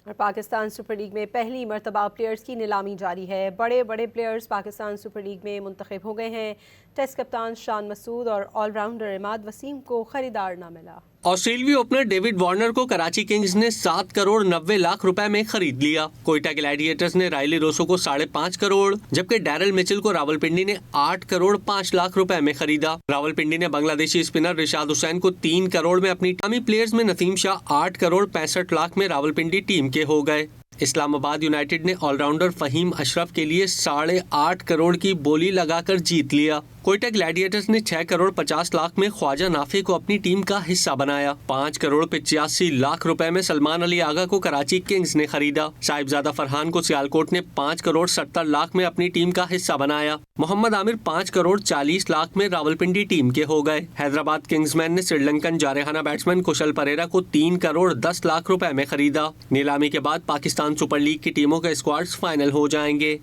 और Pakistan super league में पहली मरतबा प्लेयर्स की नीलामी जारी है। बड़े बड़े प्लेयर्स पाकिस्तान सुपर लीग में मुंतखब हो गए हैं। टेस्ट कप्तान शान मसूद और ऑलराउंडर इमाद वसीम को खरीदार न मिला। ऑस्ट्रेलियाई ओपनर डेविड वार्नर को कराची किंग्स ने 7 करोड़ 90 लाख रुपए में खरीद लिया। कोयटा ग्लैडिएटर्स ने रायली रोसो को 5.5 करोड़, जबकि डैरल मिचेल को रावलपिंडी ने 8 करोड़ 5 लाख रुपए में खरीदा। रावलपिंडी ने बांग्लादेशी स्पिनर रिशाद हुसैन को 3 करोड़ में अपनी टामी प्लेयर्स में नसीम शाह 8 करोड़ 65 लाख में रावलपिंडी टीम के हो गए। इस्लामाबाद यूनाइटेड ने ऑलराउंडर फहीम अशरफ के लिए 8.5 करोड़ की बोली लगाकर जीत लिया। कोयटा ग्लैडिएटर्स ने 6 करोड़ 50 लाख में ख्वाजा नाफे को अपनी टीम का हिस्सा बनाया। 5 करोड़ 85 लाख रुपए में सलमान अली आगा को कराची किंग्स ने खरीदा। साहिबजादा फरहान को सियालकोट ने 5 करोड़ 70 लाख में अपनी टीम का हिस्सा बनाया। मोहम्मद आमिर 5 करोड़ 40 लाख में रावलपिंडी टीम के हो गए। हैदराबाद किंग्समैन ने श्रीलंकन जारहाना बैट्समैन कुशल परेरा को 3 करोड़ 10 लाख रुपए में खरीदा। नीलामी के बाद पाकिस्तान सुपर लीग की टीमों के स्क्वाड्स फाइनल हो जाएंगे।